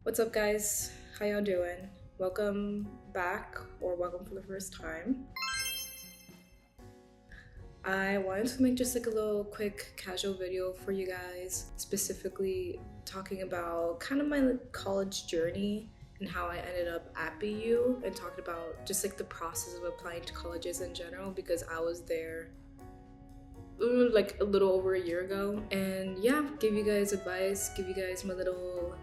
What's up, guys? How y'all doing? Welcome back, or welcome for the first time. I wanted to make just like a little quick casual video for you guys, specifically talking about kind of my college journey and how I ended up at BU, and talking about just like the process of applying to colleges in general, because I was there like a little over a year ago. And yeah, give you guys advice, give you guys my little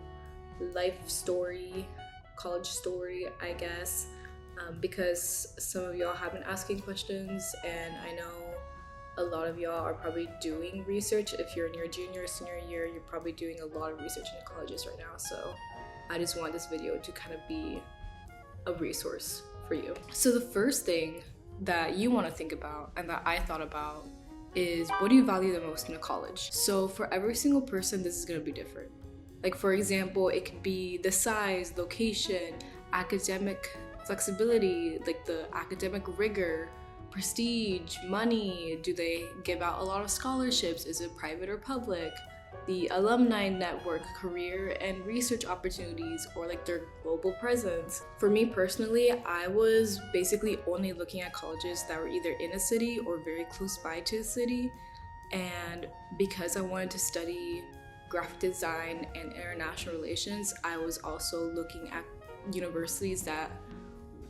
life story, college story, I guess, because some of y'all have been asking questions, and I know a lot of y'all are probably doing research. If you're in your junior or senior year, you're probably doing a lot of research in colleges right now, so I just want this video to kind of be a resource for you. So the first thing that you want to think about, and that I thought about, is what do you value the most in a college? So for every single person, this is going to be different. Like, for example, it could be the size, location, academic flexibility, like the academic rigor, prestige, money. Do they give out a lot of scholarships? Is it private or public? The alumni network, career and research opportunities, or like their global presence. For me personally, I was basically only looking at colleges that were either in a city or very close by to a city. And because I wanted to study graphic design and international relations, I was also looking at universities that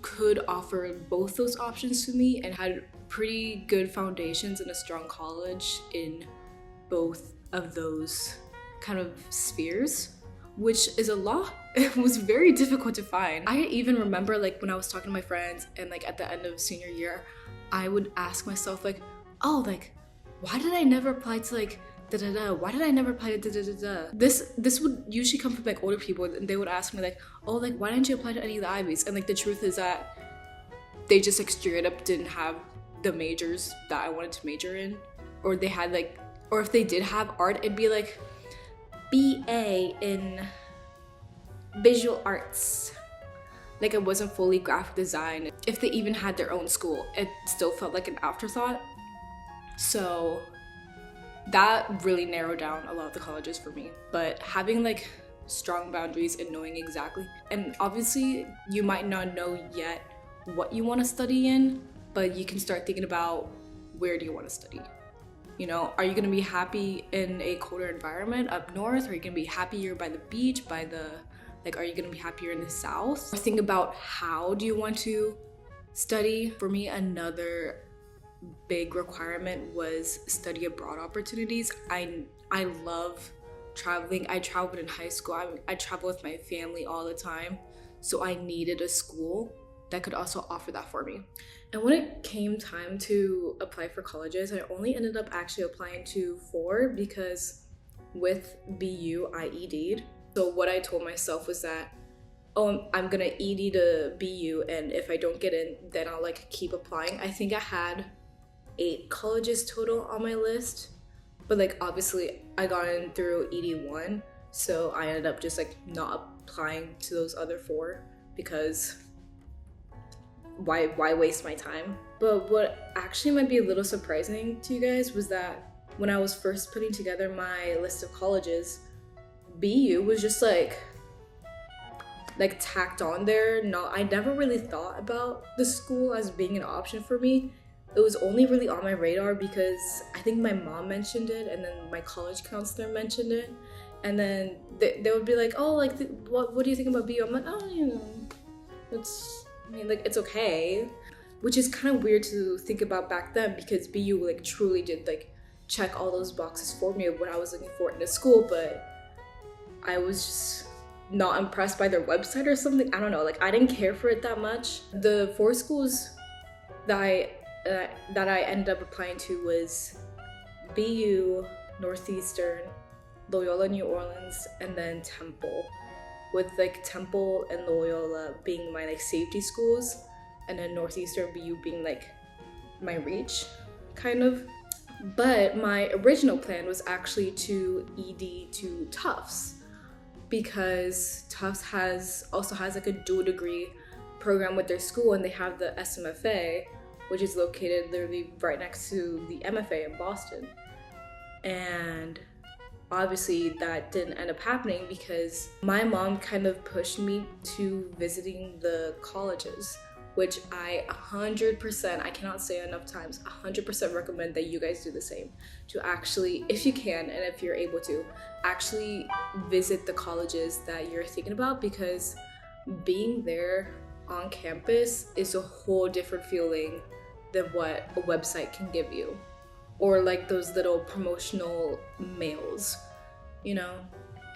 could offer both those options to me and had pretty good foundations and a strong college in both of those kind of spheres, which is a lot. It was very difficult to find. I even remember, like, when I was talking to my friends and like at the end of senior year, I would ask myself like, oh, like, why did I never apply to like why did I never apply to This would usually come from like older people, and they would ask me like, oh, like, why didn't you apply to any of the Ivies? And like the truth is that they just like straight up didn't have the majors that I wanted to major in, or they had like, or if they did have art, it'd be like BA in visual arts. Like, it wasn't fully graphic design. If they even had their own school, it still felt like an afterthought. So that really narrowed down a lot of the colleges for me. But having like strong boundaries and knowing exactly, and obviously you might not know yet what you want to study in, but you can start thinking about, where do you want to study? You know, are you going to be happy in a colder environment up north? Are you going to be happier by the beach, by the, like, are you going to be happier in the south? Or think about, how do you want to study? For me, another big requirement was study abroad opportunities. I love traveling. I traveled in high school. I traveled with my family all the time. So I needed a school that could also offer that for me. And when it came time to apply for colleges, I only ended up actually applying to 4, because with BU I ED'd. So what I told myself was that, oh, I'm gonna ED to BU, and if I don't get in, then I'll like keep applying. I think I had 8 colleges total on my list, but like obviously I got in through ED1, so I ended up just like not applying to those other 4, because why waste my time? But what actually might be a little surprising to you guys was that when I was first putting together my list of colleges, BU was just like tacked on there. No, I never really thought about the school as being an option for me. It was only really on my radar because I think my mom mentioned it, and then my college counselor mentioned it, and then they would be like, oh, like, what do you think about BU? I'm like, oh, you know, it's okay, which is kind of weird to think about back then, because BU like truly did like check all those boxes for me of what I was looking for in a school, but I was just not impressed by their website or something. I don't know, like, I didn't care for it that much. The 4 schools that I ended up applying to was BU, Northeastern, Loyola New Orleans, and then Temple, with like Temple and Loyola being my like safety schools, and then Northeastern, BU being like my reach, kind of. But my original plan was actually to ED to Tufts, because Tufts also has like a dual degree program with their school, and they have the SMFA, which is located literally right next to the MFA in Boston. And obviously that didn't end up happening because my mom kind of pushed me to visiting the colleges, which I 100%, I cannot say enough times, 100% recommend that you guys do the same. To actually, if you can and if you're able to, actually visit the colleges that you're thinking about, because being there on campus is a whole different feeling than what a website can give you, or like those little promotional mails, you know?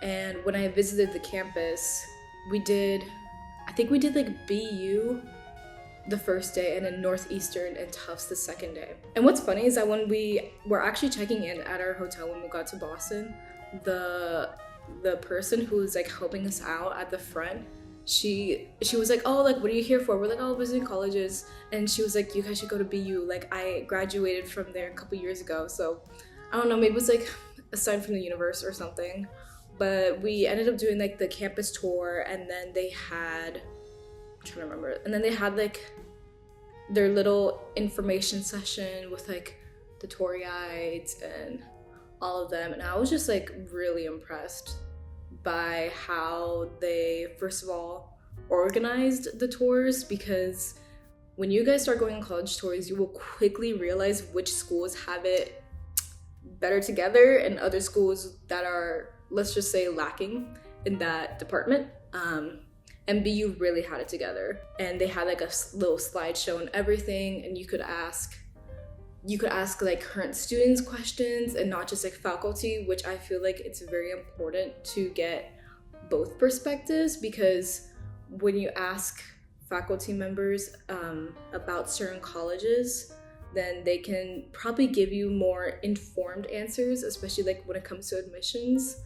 And when I visited the campus, I think we did like BU the first day, and then Northeastern and Tufts the second day. And what's funny is that when we were actually checking in at our hotel when we got to Boston, the person who was like helping us out at the front, she was like, oh, like, what are you here for? We're like, oh, visiting colleges. And she was like, you guys should go to BU. Like, I graduated from there a couple years ago. So I don't know, maybe it was like a sign from the universe or something. But we ended up doing like the campus tour, and then they had, I'm trying to remember, and then they had like their little information session with like the tour guides and all of them. And I was just like really impressed by how they, first of all, organized the tours, because when you guys start going on college tours, you will quickly realize which schools have it better together and other schools that are, let's just say, lacking in that department. And BU really had it together, and they had like a little slideshow and everything, and you could ask like current students questions and not just like faculty, which I feel like it's very important to get both perspectives, because when you ask faculty members about certain colleges, then they can probably give you more informed answers, especially like when it comes to admissions,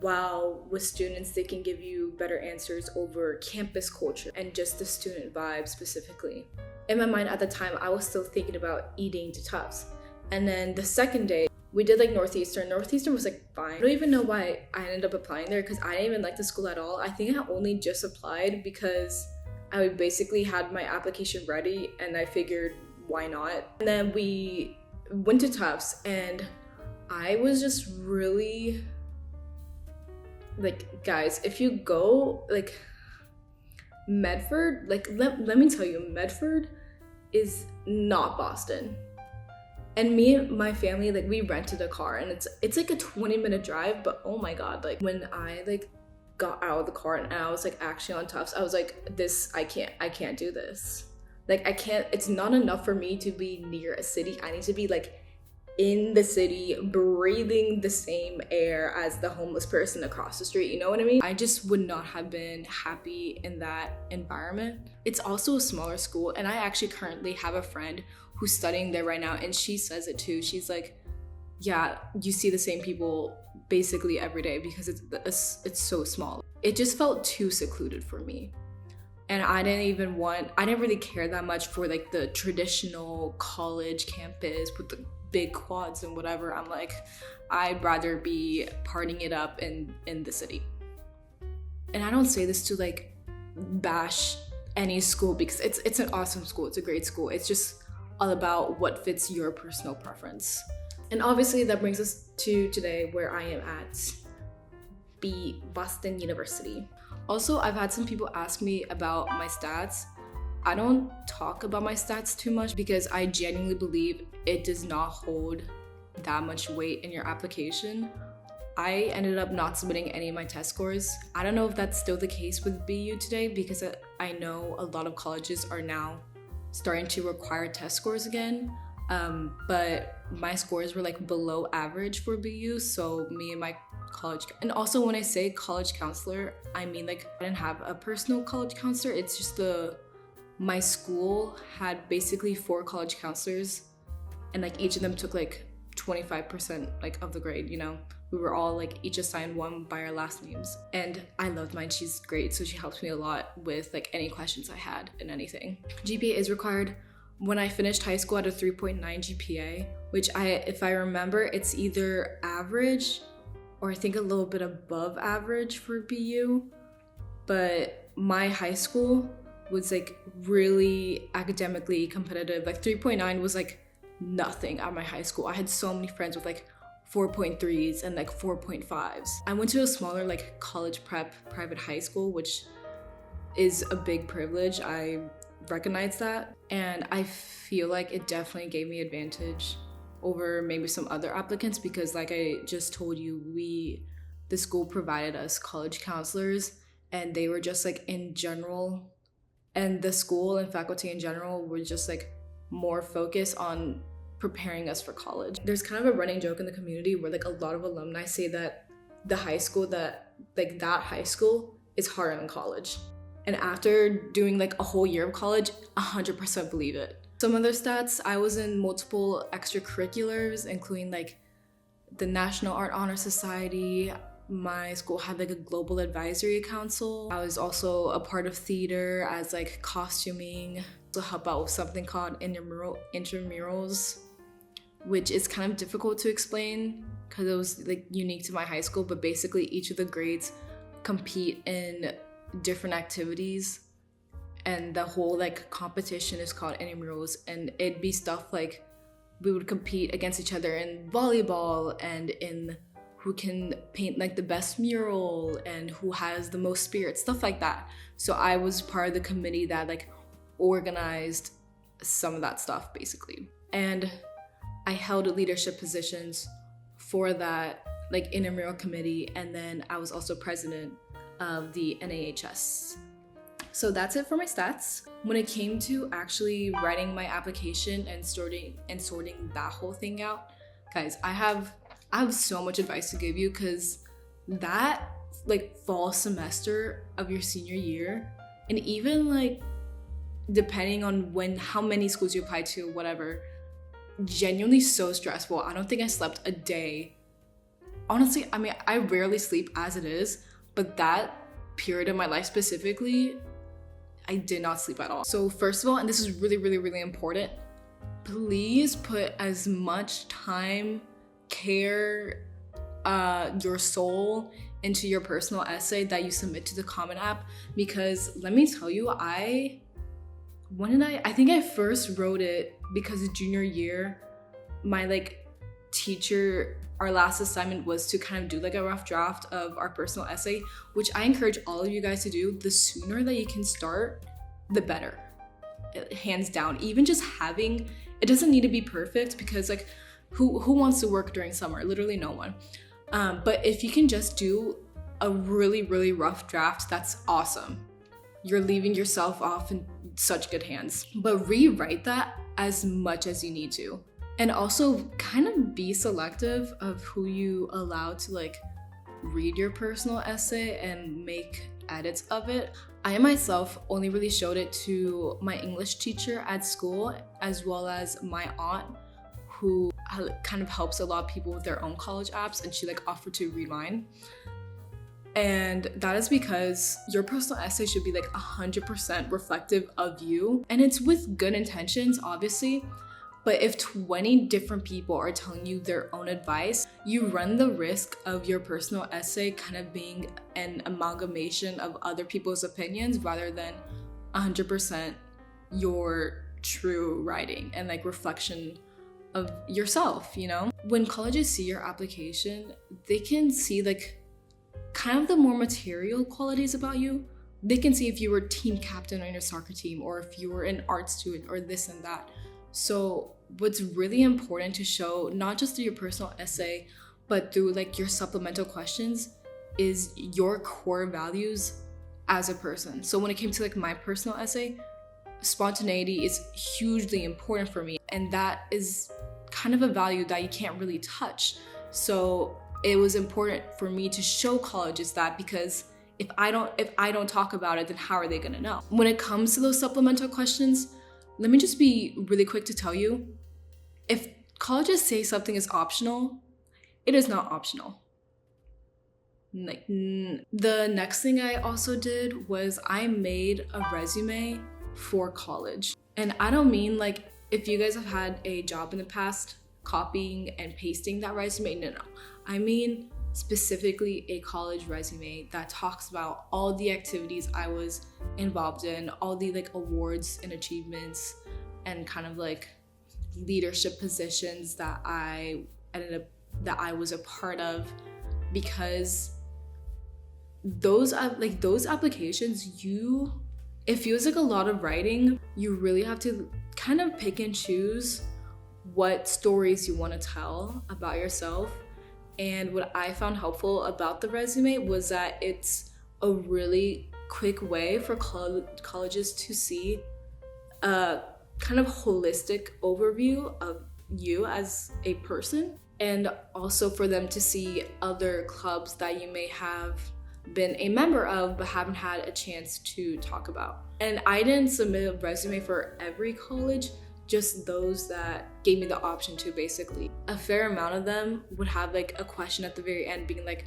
while with students they can give you better answers over campus culture and just the student vibe specifically. In my mind at the time, I was still thinking about eating to Tufts. And then the second day, we did like Northeastern. Northeastern was like fine. I don't even know why I ended up applying there, because I didn't even like the school at all. I think I only just applied because I basically had my application ready and I figured, why not? And then we went to Tufts, and I was just really like, guys, if you go like Medford, like let me tell you, Medford is not Boston. And me and my family, like, we rented a car, and it's like a 20-minute drive, but oh my god, like when I like got out of the car and I was like actually on Tufts, I was like, this, I can't do this. Like, I can't, it's not enough for me to be near a city. I need to be like in the city, breathing the same air as the homeless person across the street, you know what I mean? I just would not have been happy in that environment. It's also a smaller school, and I actually currently have a friend who's studying there right now, and she says it too. She's like, yeah, you see the same people basically every day because it's so small. It just felt too secluded for me. And I didn't really care that much for like the traditional college campus with the big quads and whatever. I'm like, I'd rather be partying it up in the city. And I don't say this to like bash any school, because it's an awesome school. It's a great school. It's just all about what fits your personal preference. And obviously that brings us to today, where I am at Boston University. Also, I've had some people ask me about my stats. I don't talk about my stats too much because I genuinely believe it does not hold that much weight in your application. I ended up not submitting any of my test scores. I don't know if that's still the case with BU today, because I know a lot of colleges are now starting to require test scores again. But my scores were like below average for BU, so me and my college, and also when I say college counselor, I mean like I didn't have a personal college counselor. It's just my school had basically 4 college counselors, and like each of them took like 25% like of the grade, you know. We were all like each assigned one by our last names, and I loved mine. She's great, so she helped me a lot with like any questions I had and anything. GPA is required. When I finished high school at a 3.9 GPA, which if I remember, it's either average or I think a little bit above average for BU. But my high school was like really academically competitive. Like 3.9 was like nothing at my high school. I had so many friends with like 4.3s and like 4.5s. I went to a smaller like college prep private high school, which is a big privilege. I recognize that, and I feel like it definitely gave me advantage over maybe some other applicants, because like I just told you, the school provided us college counselors, and they were just like in general, and the school and faculty in general were just like more focused on preparing us for college. There's kind of a running joke in the community where like a lot of alumni say that that high school is harder than college. And after doing like a whole year of college, 100% believe it. Some other stats: I was in multiple extracurriculars, including like the National Art Honor Society. My school had like a global advisory council. I was also a part of theater as like costuming, to help out with something called intramurals, which is kind of difficult to explain because it was like unique to my high school. But basically each of the grades compete in different activities, and the whole like competition is called intramurals, and it'd be stuff like we would compete against each other in volleyball and in who can paint like the best mural and who has the most spirit, stuff like that. So I was part of the committee that like organized some of that stuff basically, and I held leadership positions for that like intramural committee, and then I was also president of the NAHS. So that's it for my stats. When it came to actually writing my application and sorting that whole thing out, guys, I have so much advice to give you, because that like fall semester of your senior year, and even like depending on how many schools you apply to, whatever, genuinely so stressful. I don't think I slept a day. Honestly, I mean, I rarely sleep as it is, but that period of my life specifically, I did not sleep at all. So first of all, and this is really, really, really important, please put as much time, care, your soul into your personal essay that you submit to the Common App, because let me tell you, I think I first wrote it because junior year, my like teacher, our last assignment was to kind of do like a rough draft of our personal essay, which I encourage all of you guys to do. The sooner that you can start, the better, hands down. Even just having, it doesn't need to be perfect, because like who wants to work during summer? Literally no one. But if you can just do a really, really rough draft, that's awesome. You're leaving yourself off in such good hands. But rewrite that as much as you need to. And also kind of be selective of who you allow to like read your personal essay and make edits of it. I myself only really showed it to my English teacher at school, as well as my aunt, who kind of helps a lot of people with their own college apps, and she like offered to read mine. And that is because your personal essay should be like 100% reflective of you, and it's with good intentions, obviously. But if 20 different people are telling you their own advice, you run the risk of your personal essay kind of being an amalgamation of other people's opinions rather than 100% your true writing and like reflection of yourself, you know? When colleges see your application, they can see like kind of the more material qualities about you. They can see if you were team captain on your soccer team, or if you were an art student, or this and that. So what's really important to show, not just through your personal essay, but through like your supplemental questions, is your core values as a person. So when it came to like my personal essay, spontaneity is hugely important for me, and that is kind of a value that you can't really touch. So it was important for me to show colleges that, because if I don't talk about it, then how are they gonna know? When it comes to those supplemental questions, let me just be really quick to tell you, if colleges say something is optional, it is not optional. Like, the next thing I also did was I made a resume for college. And I don't mean like, if you guys have had a job in the past, copying and pasting that resume, no. I mean specifically a college resume that talks about all the activities I was involved in, all the like awards and achievements and kind of like leadership positions that I ended up that I was a part of, because those applications, it feels like a lot of writing. You really have to kind of pick and choose what stories you want to tell about yourself. And what I found helpful about the resume was that it's a really quick way for colleges to see a kind of holistic overview of you as a person, and also for them to see other clubs that you may have been a member of but haven't had a chance to talk about. And I didn't submit a resume for every college, just those that gave me the option to. Basically, a fair amount of them would have like a question at the very end being like,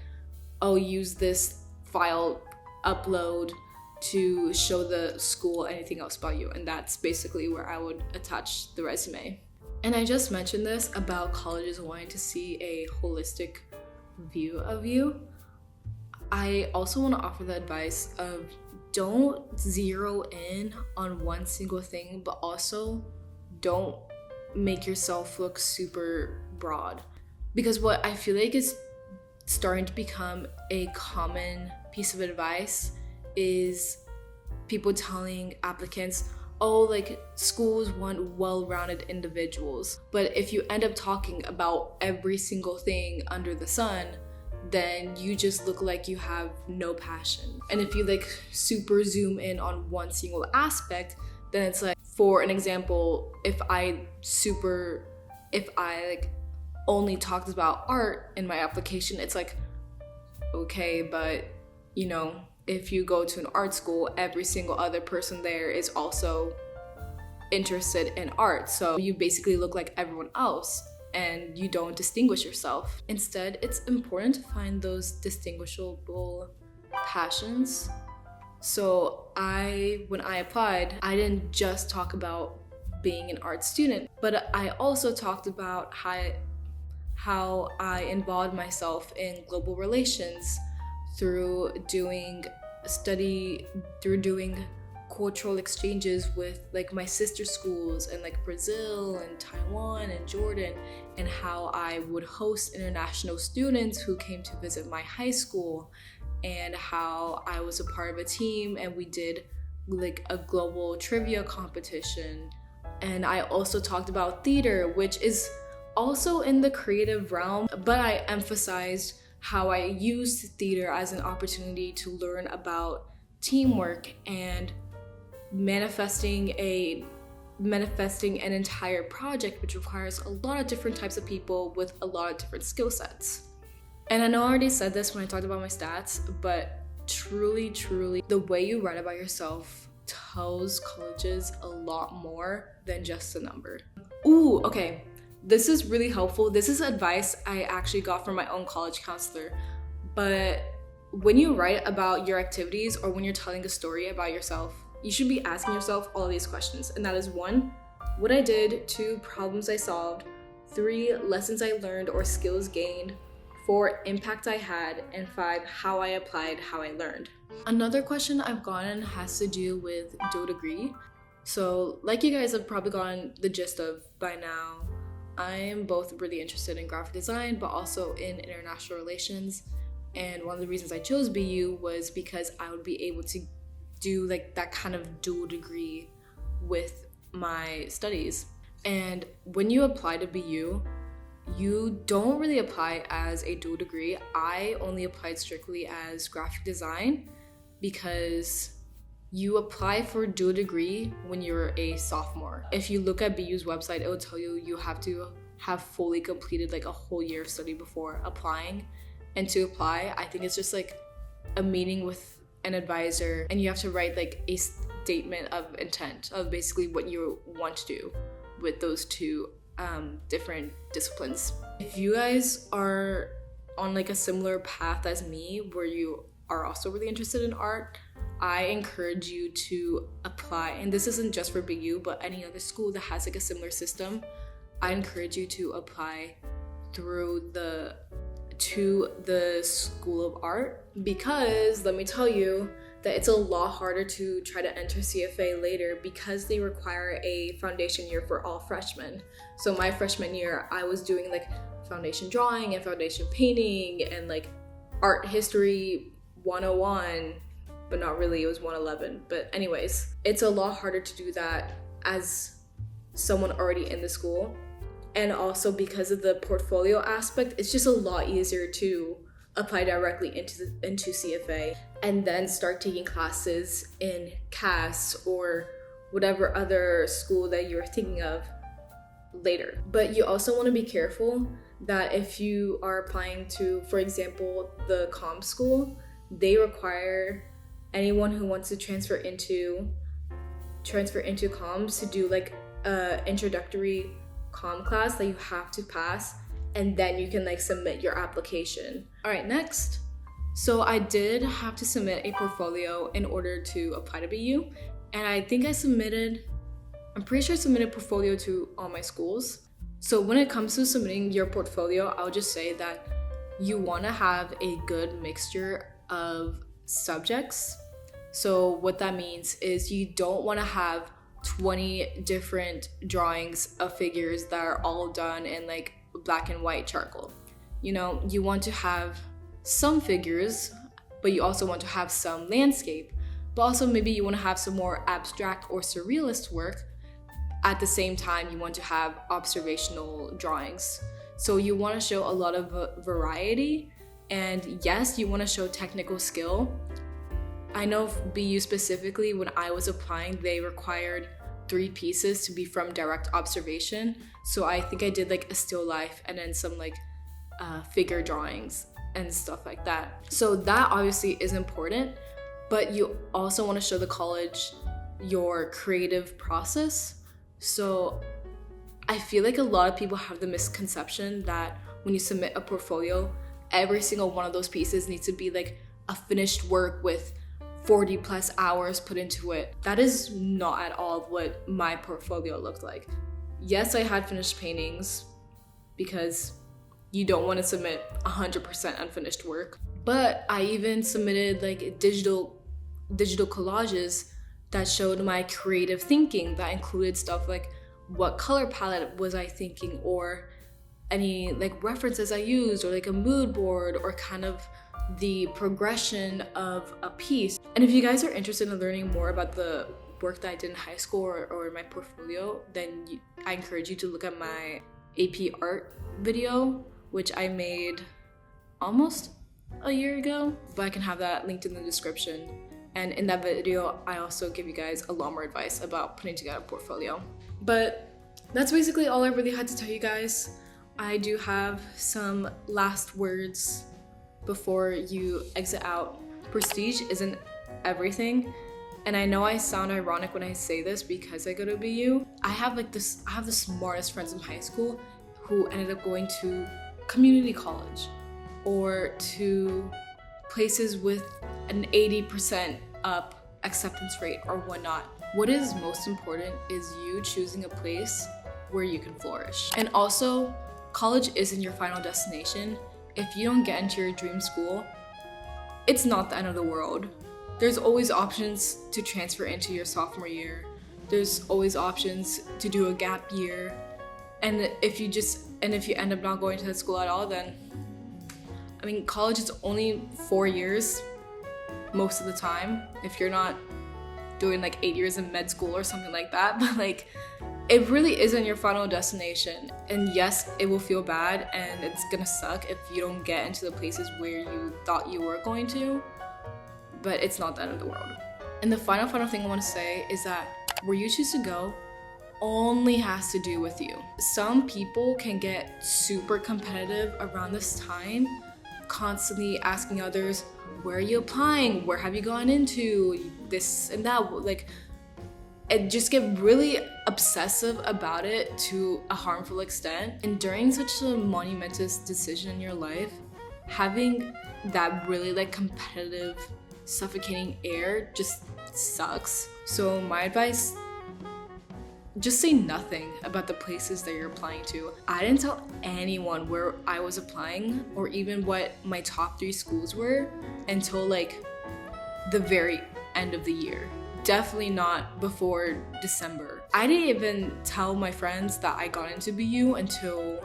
oh, use this file upload to show the school anything else about you. And that's basically where I would attach the resume. And I just mentioned this about colleges wanting to see a holistic view of you. I also want to offer the advice of don't zero in on one single thing, but also don't make yourself look super broad. Because what I feel like is starting to become a common piece of advice is people telling applicants, oh, like schools want well-rounded individuals. But if you end up talking about every single thing under the sun, then you just look like you have no passion. And if you like super zoom in on one single aspect, then it's like, for an example, if I like only talked about art in my application, it's like, okay, but you know, if you go to an art school, every single other person there is also interested in art. So you basically look like everyone else and you don't distinguish yourself. Instead, it's important to find those distinguishable passions. So when I applied, I didn't just talk about being an art student, but I also talked about how I involved myself in global relations through doing cultural exchanges with like my sister schools in like Brazil and Taiwan and Jordan, and how I would host international students who came to visit my high school, and how I was a part of a team and we did like a global trivia competition. And I also talked about theater, which is also in the creative realm, but I emphasized how I used theater as an opportunity to learn about teamwork and manifesting an entire project, which requires a lot of different types of people with a lot of different skill sets. And I know I already said this when I talked about my stats, but truly, the way you write about yourself tells colleges a lot more than just a number. Ooh, okay. This is really helpful. This is advice I actually got from my own college counselor. But when you write about your activities or when you're telling a story about yourself, you should be asking yourself all of these questions. And that is 1, what I did, 2, problems I solved, 3, lessons I learned or skills gained, 4, impact I had, and 5, how I applied, how I learned. Another question I've gotten has to do with dual degree. So like you guys have probably gotten the gist of by now, I'm both really interested in graphic design, but also in international relations. And one of the reasons I chose BU was because I would be able to do like that kind of dual degree with my studies. And when you apply to BU, you don't really apply as a dual degree. I only applied strictly as graphic design because you apply for a dual degree when you're a sophomore. If you look at BU's website, it will tell you you have to have fully completed like a whole year of study before applying. And to apply, I think it's just like a meeting with an advisor, and you have to write like a statement of intent of basically what you want to do with those two different disciplines. If you guys are on like a similar path as me, where you are also really interested in art, I encourage you to apply. And this isn't just for BU, but any other school that has like a similar system. I encourage you to apply to the School of Art, because let me tell you that it's a lot harder to try to enter CFA later because they require a foundation year for all freshmen. So my freshman year, I was doing like foundation drawing and foundation painting and like art history 101, but not really, it was 111. But anyways, it's a lot harder to do that as someone already in the school. And also because of the portfolio aspect, it's just a lot easier to apply directly into CFA and then start taking classes in CAS or whatever other school that you're thinking of later. But you also want to be careful that if you are applying to, for example, the comm school, they require anyone who wants to transfer into comms to do like a introductory comm class that you have to pass, and then you can like submit your application. All right, next. So I did have to submit a portfolio in order to apply to BU, and I'm pretty sure I submitted portfolio to all my schools. So when it comes to submitting your portfolio, I'll just say that you want to have a good mixture of subjects. So what that means is you don't want to have 20 different drawings of figures that are all done in like black and white charcoal. You know, you want to have some figures, but you also want to have some landscape, but also maybe you want to have some more abstract or surrealist work. At the same time, you want to have observational drawings. So you want to show a lot of variety, and yes, you want to show technical skill. I know BU specifically, when I was applying, they required 3 pieces to be from direct observation. So I think I did like a still life and then some like figure drawings and stuff like that. So that obviously is important, but you also want to show the college your creative process. So I feel like a lot of people have the misconception that when you submit a portfolio, every single one of those pieces needs to be like a finished work with 40 plus hours put into it. That is not at all what my portfolio looked like. Yes, I had finished paintings because you don't want to submit 100% unfinished work, but I even submitted like digital collages that showed my creative thinking, that included stuff like what color palette was I thinking, or any like references I used, or like a mood board, or kind of the progression of a piece. And if you guys are interested in learning more about the work that I did in high school or my portfolio, then I encourage you to look at my AP art video, which I made almost a year ago, but I can have that linked in the description. And in that video, I also give you guys a lot more advice about putting together a portfolio. But that's basically all I really had to tell you guys. I do have some last words before you exit out. Prestige isn't everything. And I know I sound ironic when I say this because I go to BU. I have the smartest friends in high school who ended up going to community college or to places with an 80% up acceptance rate or whatnot. What is most important is you choosing a place where you can flourish. And also, college isn't your final destination. If you don't get into your dream school, it's not the end of the world. There's always options to transfer into your sophomore year. There's always options to do a gap year. And if you end up not going to that school at all, then I mean, college is only 4 years most of the time, if you're not doing like 8 years in med school or something like that. But like, it really isn't your final destination. And yes, it will feel bad and it's gonna suck if you don't get into the places where you thought you were going to, but it's not the end of the world. And the final thing I want to say is that where you choose to go only has to do with you. Some people can get super competitive around this time, constantly asking others, where are you applying? Where have you gone into? This and that. Like, and just get really obsessive about it to a harmful extent. And during such a monumentous decision in your life, having that really like competitive, suffocating air just sucks. So my advice, just say nothing about the places that you're applying to. I didn't tell anyone where I was applying or even what my top 3 schools were until like the very end of the year. Definitely not before December. I didn't even tell my friends that I got into BU until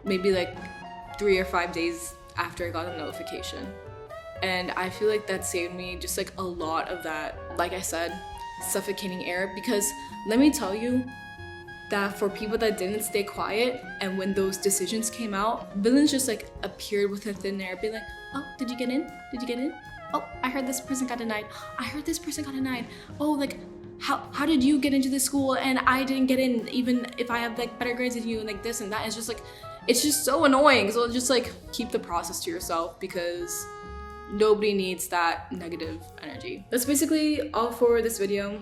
maybe like 3 or 5 days after I got the notification. And I feel like that saved me just like a lot of that, like I said, suffocating air. Because let me tell you that for people that didn't stay quiet, and when those decisions came out, villains just like appeared within thin air, be like, oh, did you get in? Did you get in? Oh, I heard this person got denied. I heard this person got denied. Oh, like, how did you get into this school and I didn't get in, even if I have like better grades than you, and like this and that. It's just like, it's just so annoying. So just like keep the process to yourself, because nobody needs that negative energy. That's basically all for this video.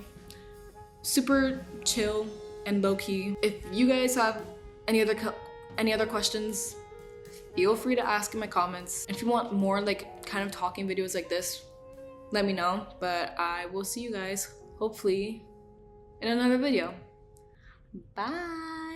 Super chill and low-key. If you guys have any other questions, feel free to ask in my comments. And if you want more like kind of talking videos like this, let me know. But I will see you guys hopefully in another video. Bye.